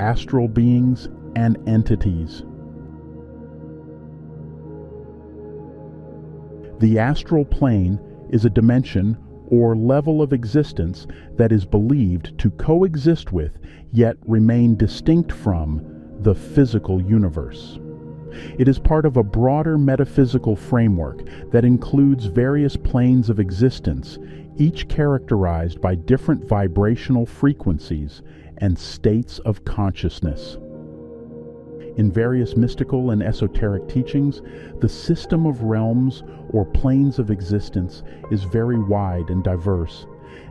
astral beings and entities. The astral plane is a dimension or level of existence that is believed to coexist with, yet remain distinct from, the physical universe. It is part of a broader metaphysical framework that includes various planes of existence, each characterized by different vibrational frequencies and states of consciousness. In various mystical and esoteric teachings, the system of realms or planes of existence is very wide and diverse,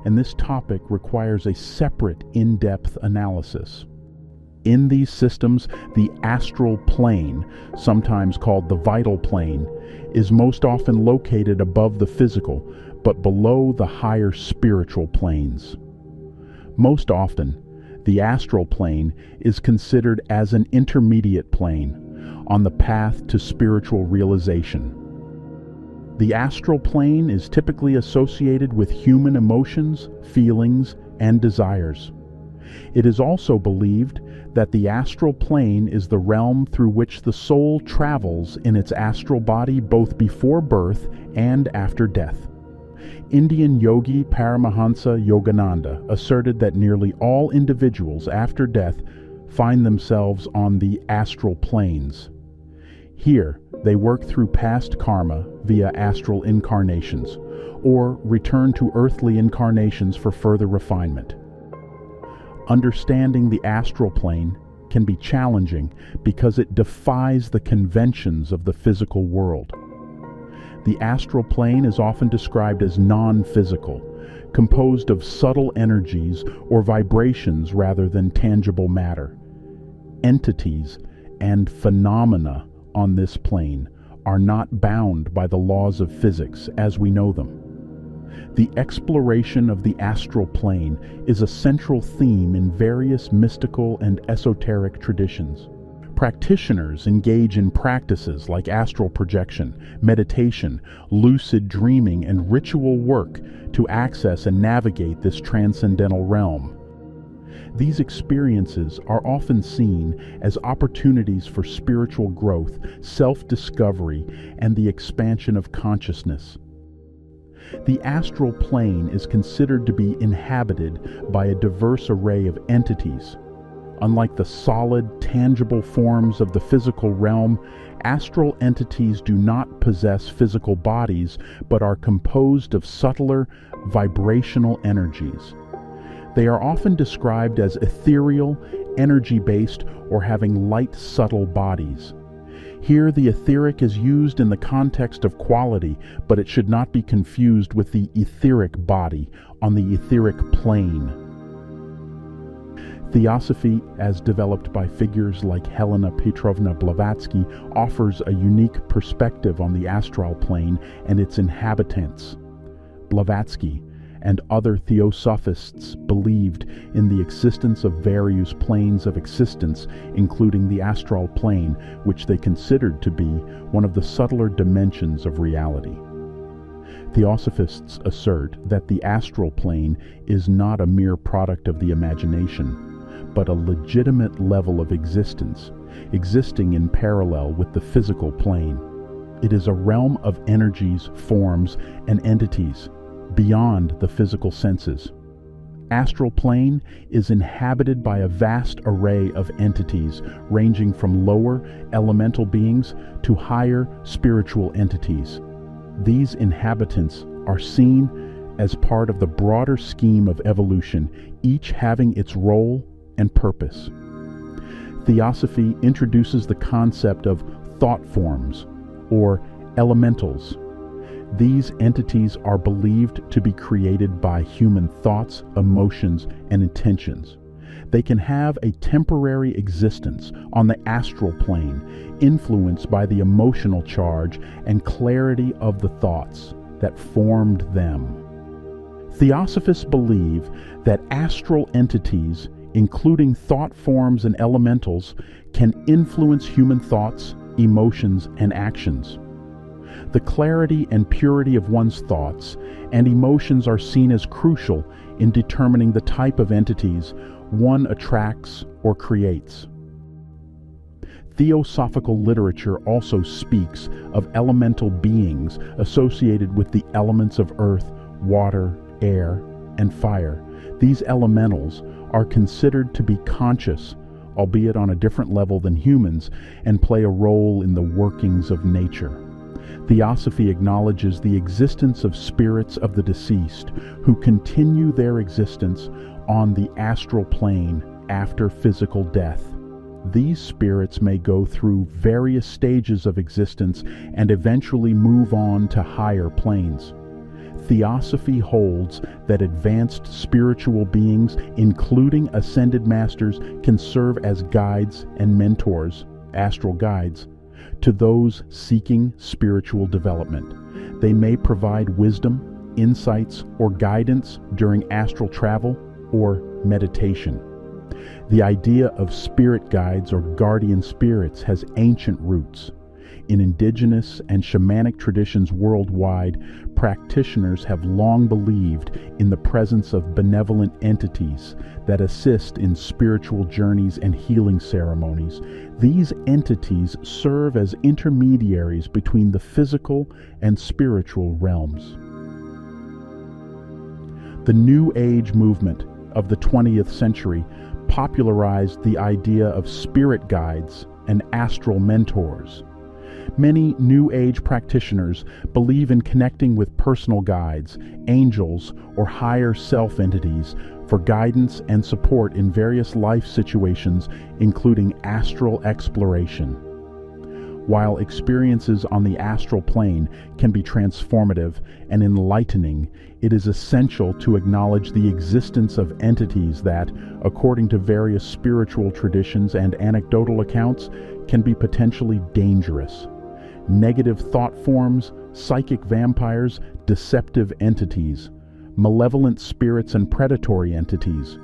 and this topic requires a separate in-depth analysis. In these systems, the astral plane, sometimes called the vital plane, is most often located above the physical, but below the higher spiritual planes. Most often, the astral plane is considered as an intermediate plane on the path to spiritual realization. The astral plane is typically associated with human emotions, feelings, and desires. It is also believed that the astral plane is the realm through which the soul travels in its astral body both before birth and after death. Indian yogi Paramahansa Yogananda asserted that nearly all individuals after death find themselves on the astral planes. Here, they work through past karma via astral incarnations, or return to earthly incarnations for further refinement. Understanding the astral plane can be challenging because it defies the conventions of the physical world. The astral plane is often described as non-physical, composed of subtle energies or vibrations rather than tangible matter. Entities and phenomena on this plane are not bound by the laws of physics as we know them. The exploration of the astral plane is a central theme in various mystical and esoteric traditions. Practitioners engage in practices like astral projection, meditation, lucid dreaming, and ritual work to access and navigate this transcendental realm. These experiences are often seen as opportunities for spiritual growth, self-discovery, and the expansion of consciousness. The astral plane is considered to be inhabited by a diverse array of entities. Unlike the solid, tangible forms of the physical realm, astral entities do not possess physical bodies, but are composed of subtler, vibrational energies. They are often described as ethereal, energy-based, or having light, subtle bodies. Here, the etheric is used in the context of quality, but it should not be confused with the etheric body on the etheric plane. Theosophy, as developed by figures like Helena Blavatsky, offers a unique perspective on the astral plane and its inhabitants. Blavatsky and other Theosophists believed in the existence of various planes of existence, including the astral plane, which they considered to be one of the subtler dimensions of reality. Theosophists assert that the astral plane is not a mere product of the imagination, but a legitimate level of existence, existing in parallel with the physical plane. It is a realm of energies, forms, and entities beyond the physical senses. Astral plane is inhabited by a vast array of entities ranging from lower elemental beings to higher spiritual entities. These inhabitants are seen as part of the broader scheme of evolution, each having its role and purpose. Theosophy introduces the concept of thought forms, or elementals. These entities are believed to be created by human thoughts, emotions, and intentions. They can have a temporary existence on the astral plane, influenced by the emotional charge and clarity of the thoughts that formed them. Theosophists believe that astral entities, including thought forms and elementals, can influence human thoughts, emotions, and actions. The clarity and purity of one's thoughts and emotions are seen as crucial in determining the type of entities one attracts or creates. Theosophical literature also speaks of elemental beings associated with the elements of earth, water, air, and fire. These elementals are considered to be conscious, albeit on a different level than humans, and play a role in the workings of nature. Theosophy acknowledges the existence of spirits of the deceased who continue their existence on the astral plane after physical death. These spirits may go through various stages of existence and eventually move on to higher planes. Theosophy holds that advanced spiritual beings, including ascended masters, can serve as guides and mentors, astral guides, to those seeking spiritual development. They may provide wisdom, insights, or guidance during astral travel or meditation. The idea of spirit guides or guardian spirits has ancient roots. In indigenous and shamanic traditions worldwide, practitioners have long believed in the presence of benevolent entities that assist in spiritual journeys and healing ceremonies. These entities serve as intermediaries between the physical and spiritual realms. The New Age movement of the 20th century popularized the idea of spirit guides and astral mentors. Many New Age practitioners believe in connecting with personal guides, angels, or higher self entities for guidance and support in various life situations, including astral exploration. While experiences on the astral plane can be transformative and enlightening, it is essential to acknowledge the existence of entities that, according to various spiritual traditions and anecdotal accounts, can be potentially dangerous. Negative thought forms, psychic vampires, deceptive entities, malevolent spirits, and predatory entities.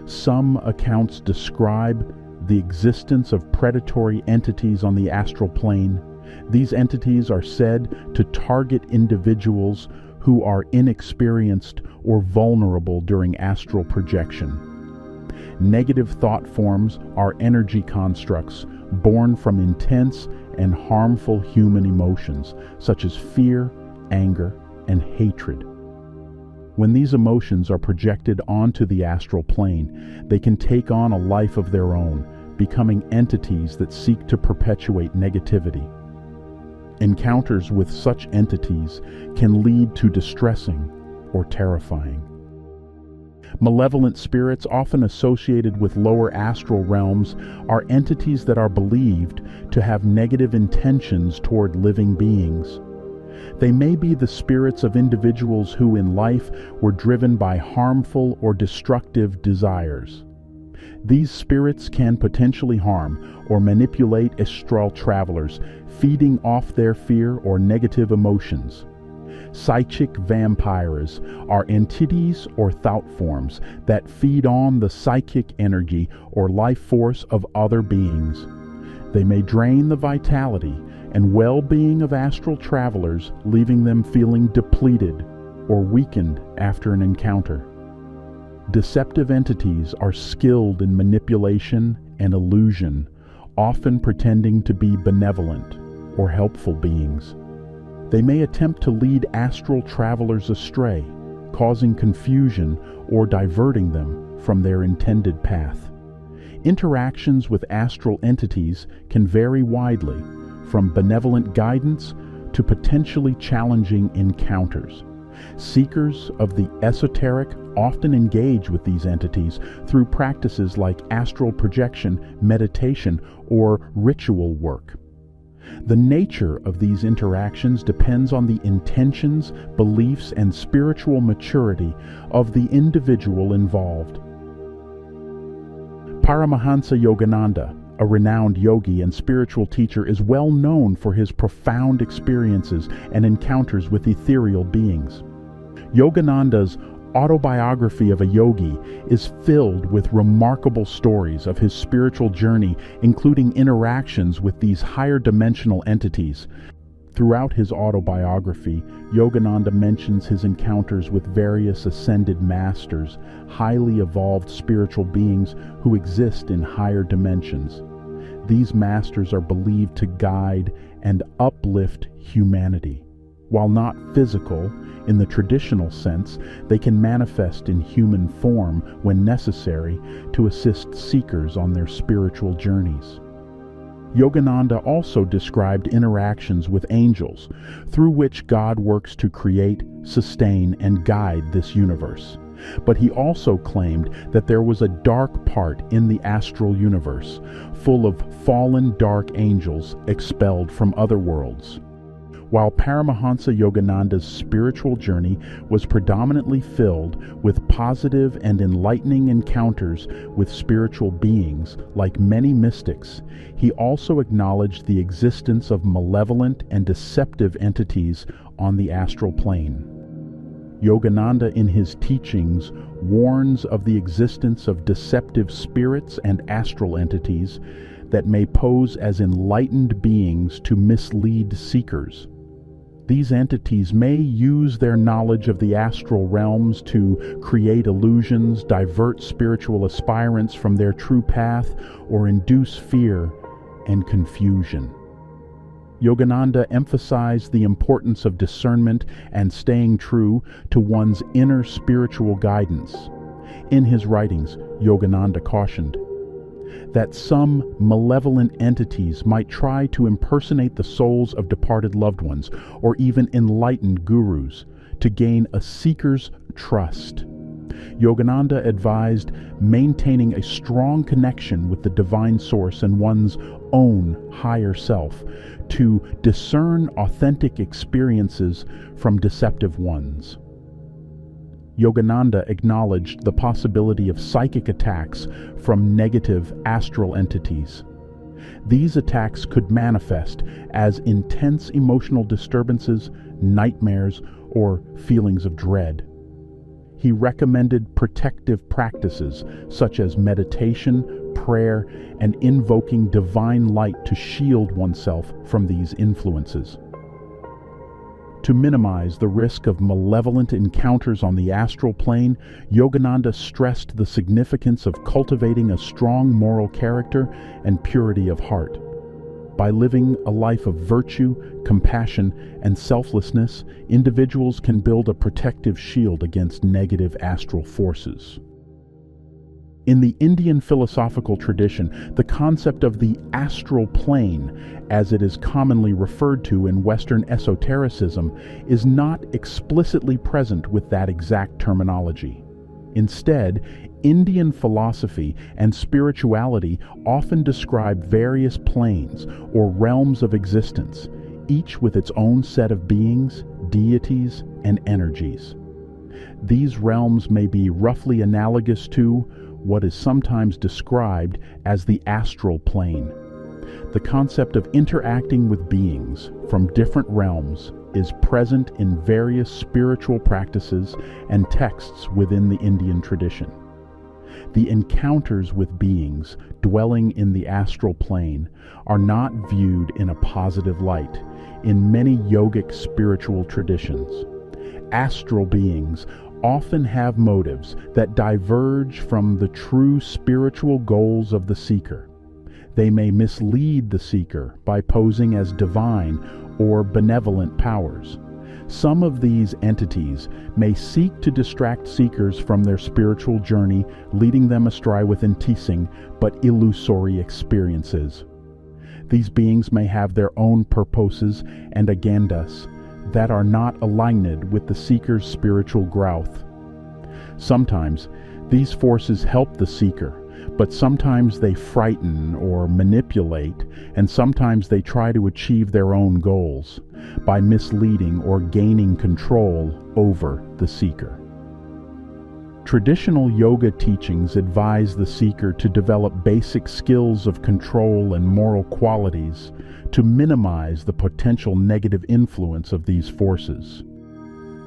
Some accounts describe the existence of predatory entities on the astral plane. These entities are said to target individuals who are inexperienced or vulnerable during astral projection. Negative thought forms are energy constructs born from intense and harmful human emotions, such as fear, anger, and hatred. When these emotions are projected onto the astral plane, they can take on a life of their own, becoming entities that seek to perpetuate negativity. Encounters with such entities can lead to distressing or terrifying. Malevolent spirits, often associated with lower astral realms, are entities that are believed to have negative intentions toward living beings. They may be the spirits of individuals who in life were driven by harmful or destructive desires. These spirits can potentially harm or manipulate astral travelers, feeding off their fear or negative emotions. Psychic vampires are entities or thought forms that feed on the psychic energy or life force of other beings. They may drain the vitality and well-being of astral travelers, leaving them feeling depleted or weakened after an encounter. Deceptive entities are skilled in manipulation and illusion, often pretending to be benevolent or helpful beings. They may attempt to lead astral travelers astray, causing confusion or diverting them from their intended path. Interactions with astral entities can vary widely, from benevolent guidance to potentially challenging encounters. Seekers of the esoteric often engage with these entities through practices like astral projection, meditation, or ritual work. The nature of these interactions depends on the intentions, beliefs, and spiritual maturity of the individual involved. Paramahansa Yogananda, a renowned yogi and spiritual teacher, is well known for his profound experiences and encounters with ethereal beings. Yogananda's Autobiography of a Yogi is filled with remarkable stories of his spiritual journey, including interactions with these higher dimensional entities. Throughout his autobiography, Yogananda mentions his encounters with various ascended masters, highly evolved spiritual beings who exist in higher dimensions. These masters are believed to guide and uplift humanity. While not physical, in the traditional sense, they can manifest in human form when necessary to assist seekers on their spiritual journeys. Yogananda also described interactions with angels, through which God works to create, sustain, and guide this universe. But he also claimed that there was a dark part in the astral universe, full of fallen dark angels expelled from other worlds. While Paramahansa Yogananda's spiritual journey was predominantly filled with positive and enlightening encounters with spiritual beings, like many mystics, he also acknowledged the existence of malevolent and deceptive entities on the astral plane. Yogananda in his teachings warns of the existence of deceptive spirits and astral entities that may pose as enlightened beings to mislead seekers. These entities may use their knowledge of the astral realms to create illusions, divert spiritual aspirants from their true path, or induce fear and confusion. Yogananda emphasized the importance of discernment and staying true to one's inner spiritual guidance. In his writings, Yogananda cautioned that some malevolent entities might try to impersonate the souls of departed loved ones, or even enlightened gurus, to gain a seeker's trust. Yogananda advised maintaining a strong connection with the divine source and one's own higher self to discern authentic experiences from deceptive ones. Yogananda acknowledged the possibility of psychic attacks from negative astral entities. These attacks could manifest as intense emotional disturbances, nightmares, or feelings of dread. He recommended protective practices such as meditation, prayer, and invoking divine light to shield oneself from these influences. To minimize the risk of malevolent encounters on the astral plane, Yogananda stressed the significance of cultivating a strong moral character and purity of heart. By living a life of virtue, compassion, and selflessness, individuals can build a protective shield against negative astral forces. In the Indian philosophical tradition, the concept of the astral plane, as it is commonly referred to in Western esotericism, is not explicitly present with that exact terminology. Instead, Indian philosophy and spirituality often describe various planes or realms of existence, each with its own set of beings, deities, and energies. These realms may be roughly analogous to what is sometimes described as the astral plane. The concept of interacting with beings from different realms is present in various spiritual practices and texts within the Indian tradition. The encounters with beings dwelling in the astral plane are not viewed in a positive light in many yogic spiritual traditions. Astral beings often have motives that diverge from the true spiritual goals of the seeker. They may mislead the seeker by posing as divine or benevolent powers. Some of these entities may seek to distract seekers from their spiritual journey, leading them astray with enticing but illusory experiences. These beings may have their own purposes and agendas that are not aligned with the seeker's spiritual growth. Sometimes these forces help the seeker, but sometimes they frighten or manipulate, and sometimes they try to achieve their own goals by misleading or gaining control over the seeker. Traditional yoga teachings advise the seeker to develop basic skills of control and moral qualities to minimize the potential negative influence of these forces.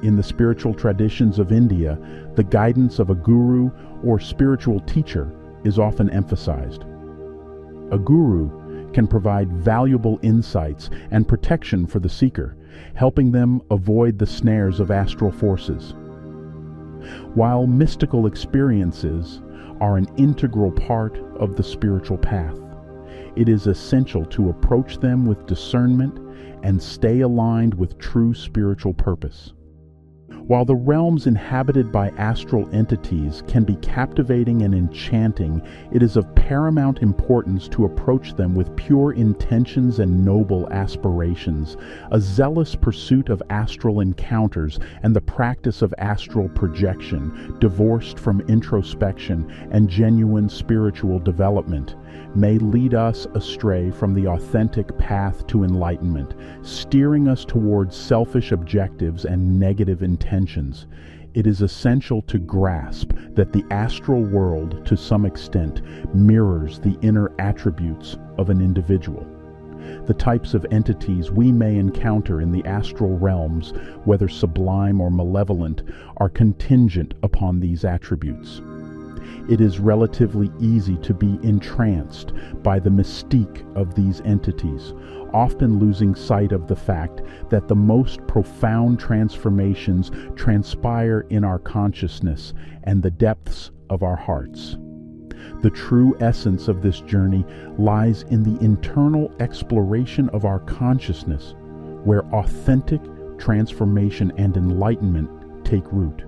In the spiritual traditions of India, the guidance of a guru or spiritual teacher is often emphasized. A guru can provide valuable insights and protection for the seeker, helping them avoid the snares of astral forces. While mystical experiences are an integral part of the spiritual path, it is essential to approach them with discernment and stay aligned with true spiritual purpose. While the realms inhabited by astral entities can be captivating and enchanting, it is of paramount importance to approach them with pure intentions and noble aspirations. A zealous pursuit of astral encounters and the practice of astral projection, divorced from introspection and genuine spiritual development, may lead us astray from the authentic path to enlightenment, steering us towards selfish objectives and negative intentions. It is essential to grasp that the astral world, to some extent, mirrors the inner attributes of an individual. The types of entities we may encounter in the astral realms, whether sublime or malevolent, are contingent upon these attributes. It is relatively easy to be entranced by the mystique of these entities, often losing sight of the fact that the most profound transformations transpire in our consciousness and the depths of our hearts. The true essence of this journey lies in the internal exploration of our consciousness, where authentic transformation and enlightenment take root.